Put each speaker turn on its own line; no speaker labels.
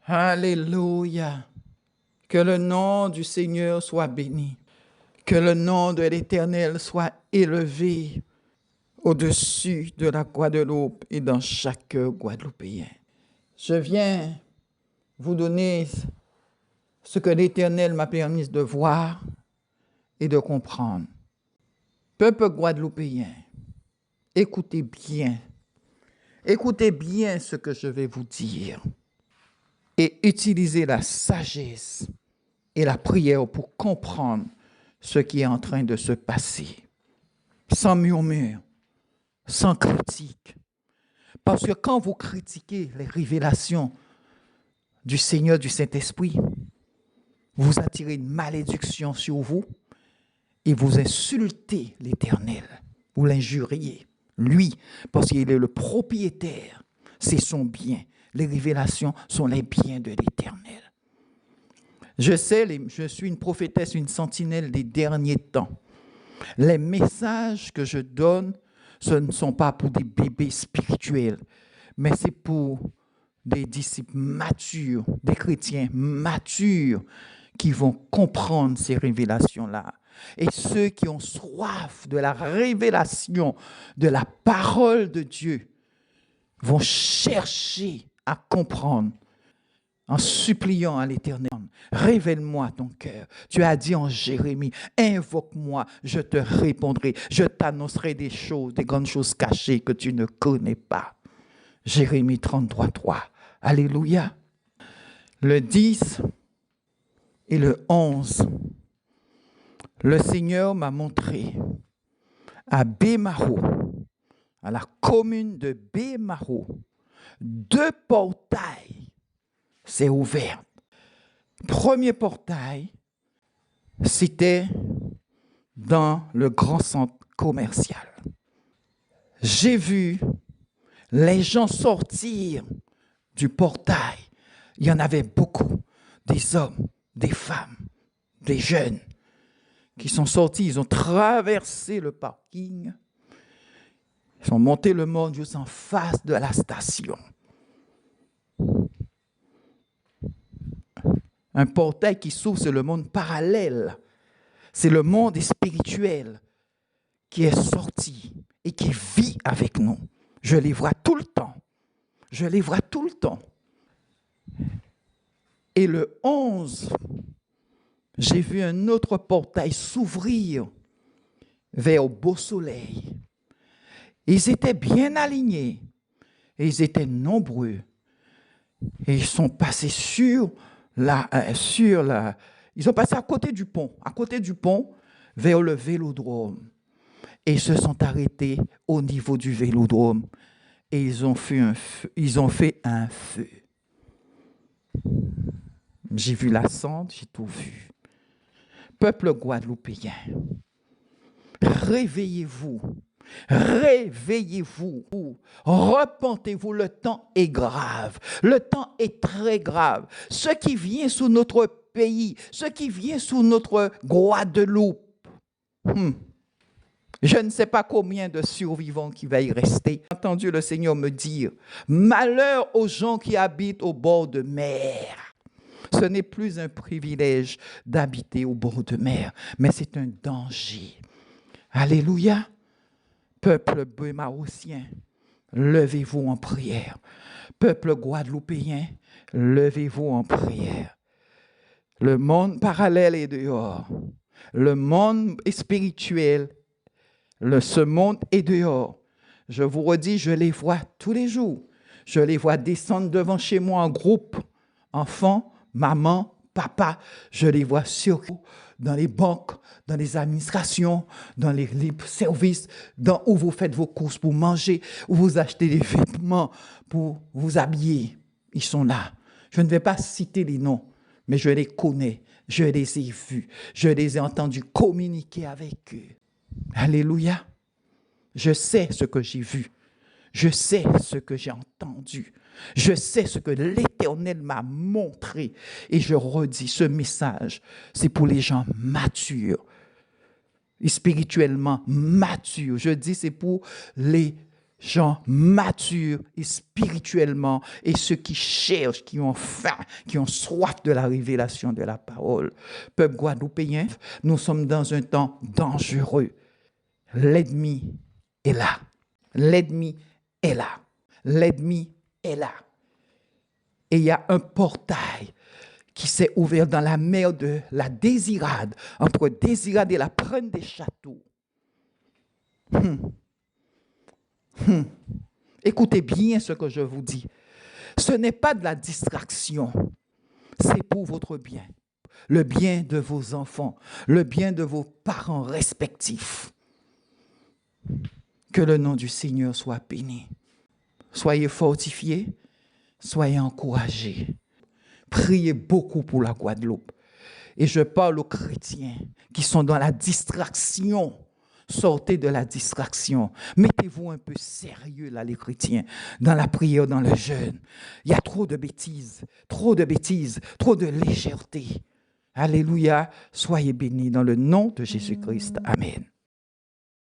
Alléluia. Que le nom du Seigneur soit béni. Que le nom de l'Éternel soit élevé au-dessus de la Guadeloupe et dans chaque cœur guadeloupéen. Je viens vous donner ce que l'Éternel m'a permis de voir et de comprendre. Peuple guadeloupéen, écoutez bien ce que je vais vous dire et utilisez la sagesse et la prière pour comprendre ce qui est en train de se passer, sans murmure, sans critique. Parce que quand vous critiquez les révélations du Seigneur, du Saint-Esprit, vous attirez une malédiction sur vous et vous insultez l'Éternel. Vous l'injuriez, lui, parce qu'il est le propriétaire. C'est son bien. Les révélations sont les biens de l'Éternel. Je sais, je suis une prophétesse, une sentinelle des derniers temps. Les messages que je donne, ce ne sont pas pour des bébés spirituels, mais c'est pour des disciples matures, des chrétiens matures qui vont comprendre ces révélations-là. Et ceux qui ont soif de la révélation de la parole de Dieu vont chercher à comprendre en suppliant à l'Éternel. Révèle-moi ton cœur. Tu as dit en Jérémie, invoque-moi, je te répondrai. Je t'annoncerai des choses, des grandes choses cachées que tu ne connais pas. Jérémie 33:3. Alléluia. Le 10 et le 11, le Seigneur m'a montré à Bémaro, à la commune de Bémaro, 2 portails s'est ouvert. Premier portail, c'était dans le grand centre commercial. J'ai vu les gens sortir du portail. Il y en avait beaucoup, des hommes, des femmes, des jeunes qui sont sortis. Ils ont traversé le parking. Ils sont montés le mont juste en face de la station. Un portail qui s'ouvre, c'est le monde parallèle. C'est le monde spirituel qui est sorti et qui vit avec nous. Je les vois tout le temps. Je les vois tout le temps. Et le 11, j'ai vu un autre portail s'ouvrir vers le beau soleil. Ils étaient bien alignés et ils étaient nombreux. Et ils sont passés ils ont passé à côté du pont, vers le vélodrome. Et ils se sont arrêtés au niveau du vélodrome. Et ils ont fait un feu. J'ai vu la cendre, j'ai tout vu. Peuple guadeloupéen, réveillez-vous. Réveillez-vous, repentez-vous, le temps est grave, le temps est très grave. Ce qui vient sous notre pays, ce qui vient sous notre Guadeloupe, je ne sais pas combien de survivants qui va y rester. J'ai entendu le Seigneur me dire, malheur aux gens qui habitent au bord de mer. Ce n'est plus un privilège d'habiter au bord de mer, mais c'est un danger. Alléluia. Peuple bémarossien, levez-vous en prière. Peuple guadeloupéen, levez-vous en prière. Le monde parallèle est dehors. Le monde spirituel, ce monde est dehors. Je vous redis, je les vois tous les jours. Je les vois descendre devant chez moi en groupe. Enfants, maman, papa, je les vois surtout dans les banques, dans les administrations, dans les services, où vous faites vos courses pour manger, où vous achetez des vêtements pour vous habiller. Ils sont là. Je ne vais pas citer les noms, mais je les connais, je les ai vus, je les ai entendus communiquer avec eux. Alléluia. Je sais ce que j'ai vu. Je sais ce que j'ai entendu. Je sais ce que l'Éternel m'a montré. Et je redis, ce message, c'est pour les gens matures, spirituellement matures. Je dis, c'est pour les gens matures et spirituellement, et ceux qui cherchent, qui ont faim, qui ont soif de la révélation de la parole. Peuple guadeloupéen, nous sommes dans un temps dangereux. L'ennemi est là. L'ennemi est là. L'ennemi est là. Et il y a un portail qui s'est ouvert dans la mer de la Désirade, entre Désirade et la Plaine des Châteaux. Écoutez bien ce que je vous dis. Ce n'est pas de la distraction, c'est pour votre bien. Le bien de vos enfants, le bien de vos parents respectifs. Que le nom du Seigneur soit béni. Soyez fortifiés, soyez encouragés. Priez beaucoup pour la Guadeloupe. Et je parle aux chrétiens qui sont dans la distraction. Sortez de la distraction. Mettez-vous un peu sérieux, là, les chrétiens, dans la prière, dans le jeûne. Il y a trop de bêtises, trop de légèreté. Alléluia. Soyez bénis dans le nom de Jésus-Christ. Amen.